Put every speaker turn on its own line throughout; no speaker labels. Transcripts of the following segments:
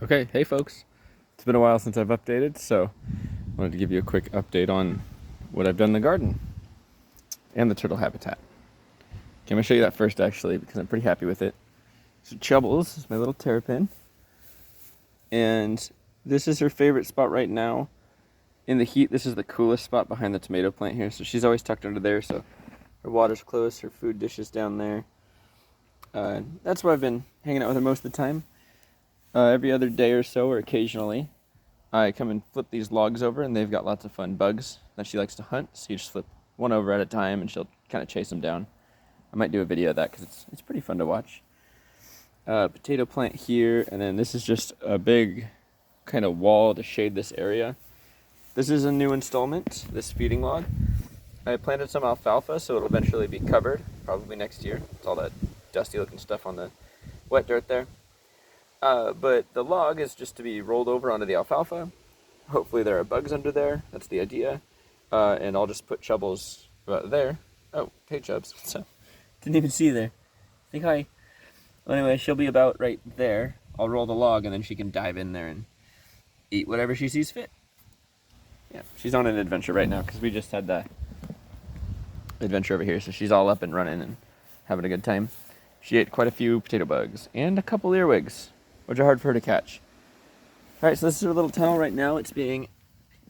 Okay, hey folks. It's been a while since I've updated, so I wanted to give you a quick update on what I've done in the garden and the turtle habitat. Okay, I'm gonna show you that first actually because I'm pretty happy with it. So Chubbles is my little terrapin, and this is her favorite spot right now. In the heat, this is the coolest spot behind the tomato plant here, so she's always tucked under there, so her water's close, her food dish is down there. That's where I've been hanging out with her most of the time. Every other day or so, or occasionally, I come and flip these logs over, and they've got lots of fun bugs that she likes to hunt. So you just flip one over at a time, and she'll kind of chase them down. I might do a video of that because it's pretty fun to watch. Potato plant here, and then this is just a big kind of wall to shade this area. This is a new installment, this feeding log. I planted some alfalfa, so it'll eventually be covered, probably next year. It's all that dusty looking stuff on the wet dirt there. But the log is just to be rolled over onto the alfalfa. Hopefully there are bugs under there. That's the idea. And I'll just put Chubbles there. Oh, hey Chubs. What's up? Didn't even see you there. Say hi. Well, anyway, she'll be about right there. I'll roll the log and then she can dive in there and eat whatever she sees fit. Yeah, she's on an adventure right now because we just had the adventure over here. So she's all up and running and having a good time. She ate quite a few potato bugs and a couple earwigs, which are hard for her to catch. Alright, so this is her little tunnel right now. It's being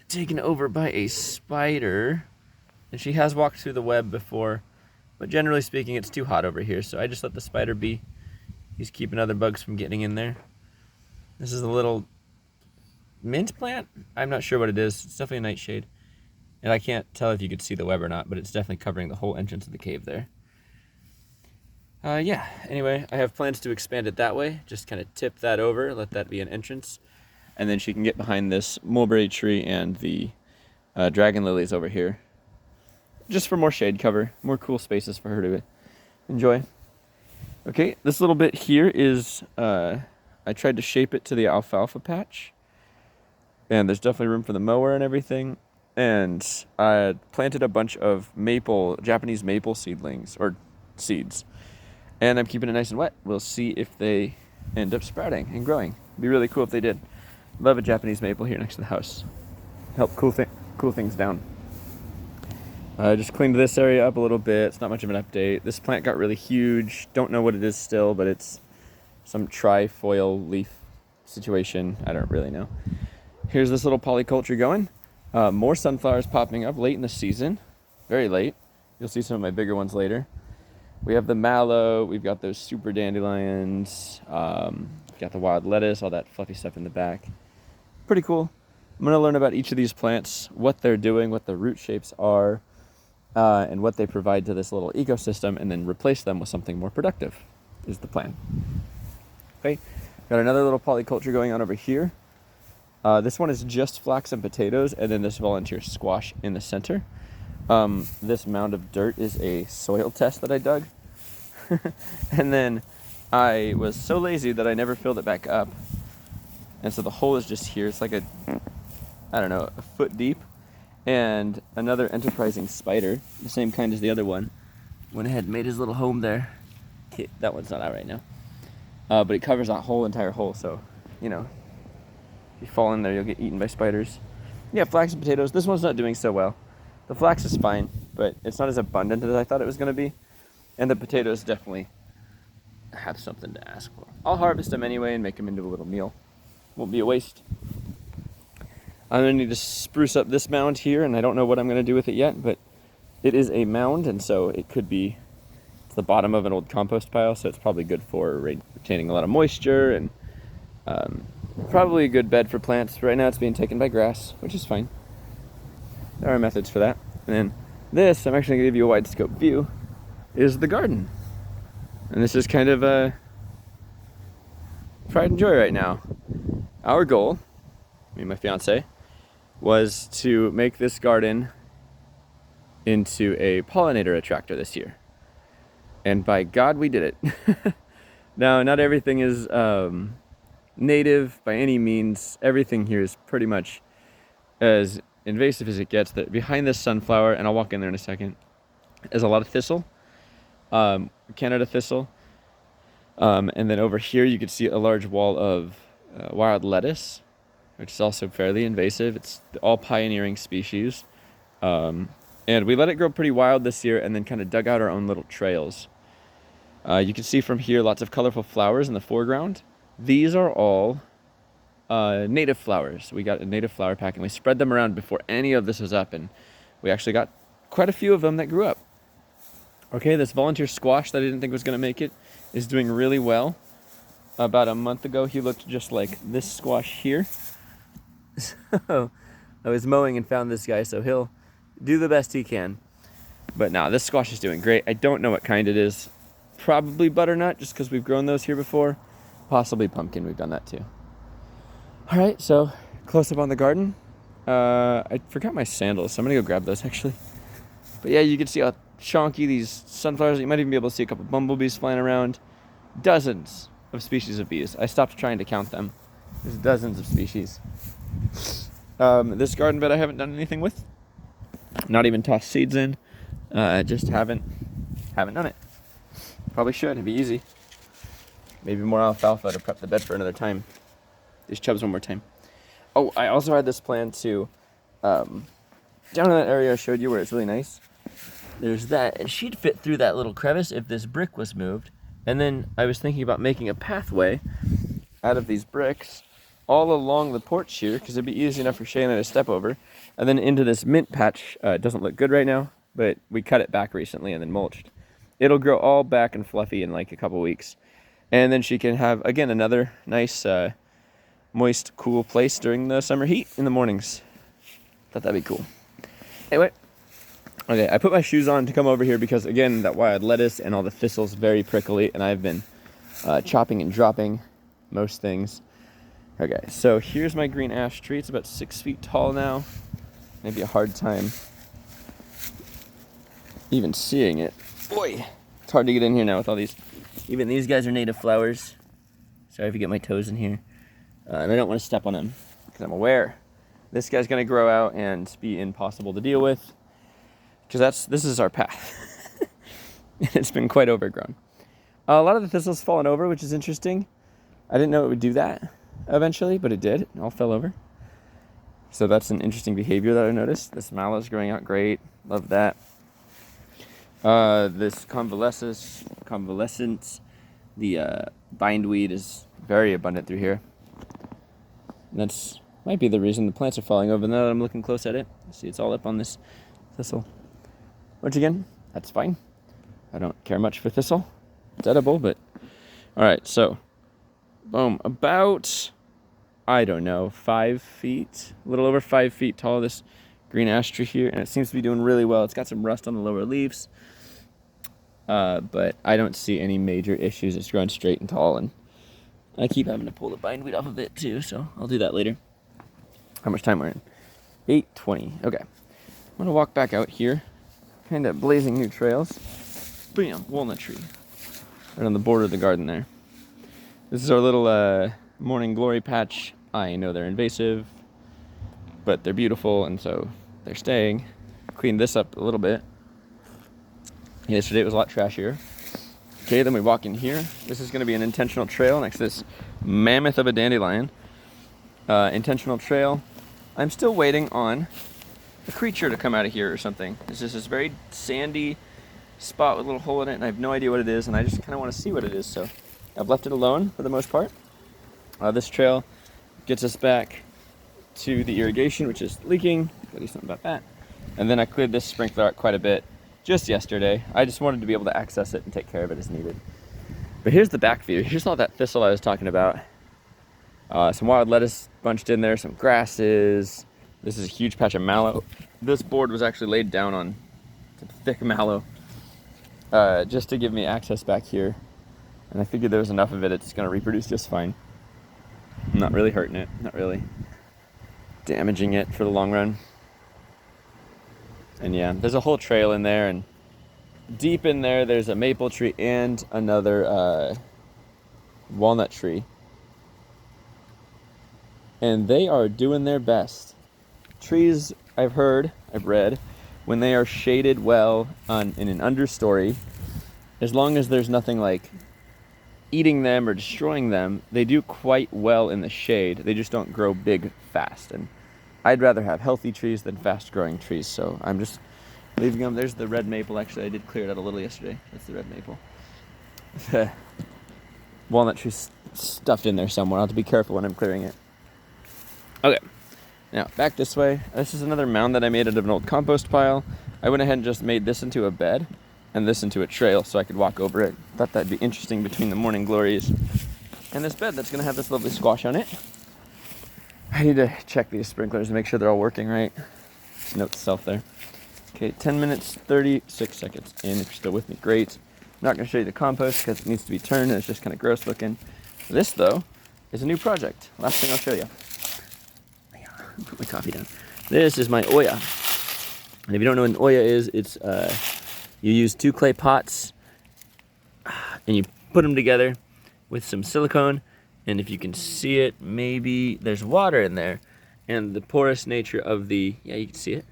taken over by a spider. And she has walked through the web before, but generally speaking, it's too hot over here, so I just let the spider be. He's keeping other bugs from getting in there. This is a little mint plant? I'm not sure what it is. It's definitely a nightshade. And I can't tell if you could see the web or not, but it's definitely covering the whole entrance of the cave there. Yeah, anyway, I have plans to expand it that way. Just kind of tip that over, let that be an entrance. And then she can get behind this mulberry tree and the dragon lilies over here. Just for more shade cover, more cool spaces for her to enjoy. Okay, this little bit here is, I tried to shape it to the alfalfa patch. And there's definitely room for the mower and everything. And I planted a bunch of Japanese maple seedlings, or seeds. And I'm keeping it nice and wet. We'll see if they end up sprouting and growing. It'd be really cool if they did. Love a Japanese maple here next to the house. Help cool things down. I just cleaned this area up a little bit. It's not much of an update. This plant got really huge. Don't know what it is still, but it's some trifoil leaf situation. I don't really know. Here's this little polyculture going. More sunflowers popping up late in the season. Very late. You'll see some of my bigger ones later. We have the mallow, we've got those super dandelions, we've got the wild lettuce, all that fluffy stuff in the back. Pretty cool. I'm going to learn about each of these plants, what they're doing, what the root shapes are, and what they provide to this little ecosystem, and then replace them with something more productive, is the plan. Okay, got another little polyculture going on over here. This one is just flax and potatoes, and then this volunteer squash in the center. This mound of dirt is a soil test that I dug. And then I was so lazy that I never filled it back up. And so the hole is just here. It's like a foot deep. And another enterprising spider, the same kind as the other one, went ahead and made his little home there. That one's not out right now. But it covers that whole entire hole, so, if you fall in there, you'll get eaten by spiders. Yeah, flax and potatoes. This one's not doing so well. The flax is fine, but it's not as abundant as I thought it was going to be. And the potatoes definitely have something to ask for. I'll harvest them anyway and make them into a little meal. Won't be a waste. I'm going to need to spruce up this mound here, and I don't know what I'm going to do with it yet, but it is a mound, and so it could be to the bottom of an old compost pile, so it's probably good for retaining a lot of moisture, and probably a good bed for plants. Right now it's being taken by grass, which is fine. There are methods for that. And then this, I'm actually going to give you a wide scope view, is the garden. And this is kind of a pride and joy right now. Our goal, me and my fiance, was to make this garden into a pollinator attractor this year. And by God, we did it. Now, not everything is native by any means. Everything here is pretty much as invasive as it gets. That behind this sunflower, and I'll walk in there in a second, is a lot of thistle, Canada thistle, and then over here you can see a large wall of wild lettuce, which is also fairly invasive. It's all pioneering species. And we let it grow pretty wild this year and then kind of dug out our own little trails. You can see from here lots of colorful flowers in the foreground. These are all native flowers. We got a native flower pack and we spread them around before any of this was up, and we actually got quite a few of them that grew up. Okay, this volunteer squash that I didn't think was going to make it is doing really well. About a month ago, he looked just like this squash here. So I was mowing and found this guy, so he'll do the best he can. But now this squash is doing great. I don't know what kind it is. Probably butternut, just because we've grown those here before. Possibly pumpkin, we've done that too. All right, so close up on the garden. I forgot my sandals, so I'm gonna go grab those actually. But yeah, you can see how chonky these sunflowers. You might even be able to see a couple bumblebees flying around. Dozens of species of bees. I stopped trying to count them. There's dozens of species. This garden bed I haven't done anything with. Not even tossed seeds in. Just haven't done it. Probably should. It'd be easy. Maybe more alfalfa to prep the bed for another time. These chubs one more time. Oh, I also had this plan to, down in that area I showed you where it's really nice. There's that, and she'd fit through that little crevice if this brick was moved. And then I was thinking about making a pathway out of these bricks all along the porch here, because it'd be easy enough for Shayna to step over, and then into this mint patch. It doesn't look good right now, but we cut it back recently and then mulched. It'll grow all back and fluffy in like a couple weeks. And then she can have, again, another nice, moist, cool place during the summer heat in the mornings. Thought that'd be cool. Anyway, okay, I put my shoes on to come over here because, again, that wild lettuce and all the thistles very prickly, and I've been chopping and dropping most things. Okay, so here's my green ash tree. It's about 6 feet tall now. Maybe a hard time even seeing it. Boy, it's hard to get in here now with all these. Even these guys are native flowers. Sorry if you get my toes in here. And I don't want to step on them because I'm aware this guy's going to grow out and be impossible to deal with, because this is our path. It's been quite overgrown. A lot of the thistles fallen over, which is interesting. I didn't know it would do that eventually, but it did. It all fell over. So that's an interesting behavior that I noticed. This mallow is growing out great. Love that. This convalescence, the bindweed is very abundant through here. And that's might be the reason the plants are falling over. Now that I'm looking close at it, see it's all up on this thistle. Which again, that's fine. I don't care much for thistle. It's edible, but all right. So, boom, about, I don't know, 5 feet, a little over 5 feet tall. This green ash tree here, and it seems to be doing really well. It's got some rust on the lower leaves, but I don't see any major issues. It's growing straight and tall, and I keep having to pull the bindweed off of it too, so I'll do that later. How much time we're in? 8:20. Okay. I'm going to walk back out here, kind of blazing new trails. Bam, walnut tree. Right on the border of the garden there. This is our little morning glory patch. I know they're invasive, but they're beautiful, and so they're staying. Cleaned this up a little bit. Yesterday it was a lot trashier. Okay, then we walk in here. This is going to be an intentional trail next to this mammoth of a dandelion. Intentional trail. I'm still waiting on a creature to come out of here or something. It's just this very sandy spot with a little hole in it, and I have no idea what it is, and I just kind of want to see what it is, so I've left it alone for the most part. This trail gets us back to the irrigation, which is leaking. Gotta do something about that. And then I cleared this sprinkler out quite a bit just yesterday. I just wanted to be able to access it and take care of it as needed. But here's the back view. Here's all that thistle I was talking about. Some wild lettuce bunched in there, some grasses. This is a huge patch of mallow. This board was actually laid down on some thick mallow just to give me access back here. And I figured there was enough of it, it's going to reproduce just fine. I'm not really hurting it, not really damaging it for the long run. And yeah, there's a whole trail in there, and deep in there, there's a maple tree and another walnut tree. And they are doing their best. Trees, I've read, when they are shaded well in an understory, as long as there's nothing like eating them or destroying them. They do quite well in the shade. They just don't grow big fast. And I'd rather have healthy trees than fast-growing trees, so I'm just leaving them. There's the red maple. Actually, I did clear it out a little yesterday. That's the red maple. The walnut tree's stuffed in there somewhere. I'll have to be careful when I'm clearing it. Okay, now back this way. This is another mound that I made out of an old compost pile. I went ahead and just made this into a bed and this into a trail so I could walk over it. Thought that'd be interesting between the morning glories and this bed that's gonna have this lovely squash on it. I need to check these sprinklers and make sure they're all working right. Just note to self there. Okay, 10 minutes, 36 seconds in. If you're still with me, great. I'm not gonna show you the compost because it needs to be turned and it's just kind of gross looking. This though is a new project. Last thing I'll show you. Put my coffee down. This is my Oya. And if you don't know what an Oya is, it's you use 2 clay pots and you put them together with some silicone. And if you can see it, maybe there's water in there. And the porous nature of the, yeah, you can see it.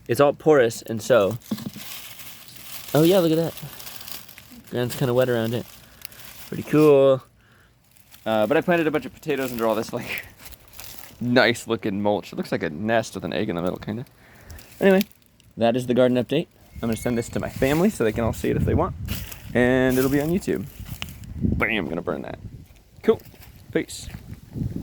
It's all porous, and so, oh yeah, look at that. Ground's kind of wet around it. Pretty cool. But I planted a bunch of potatoes under all this, like, nice looking mulch. It looks like a nest with an egg in the middle, kind of. Anyway, that is the garden update. I'm going to send this to my family so they can all see it if they want. And it'll be on YouTube. Bam, I'm going to burn that. Cool. Peace.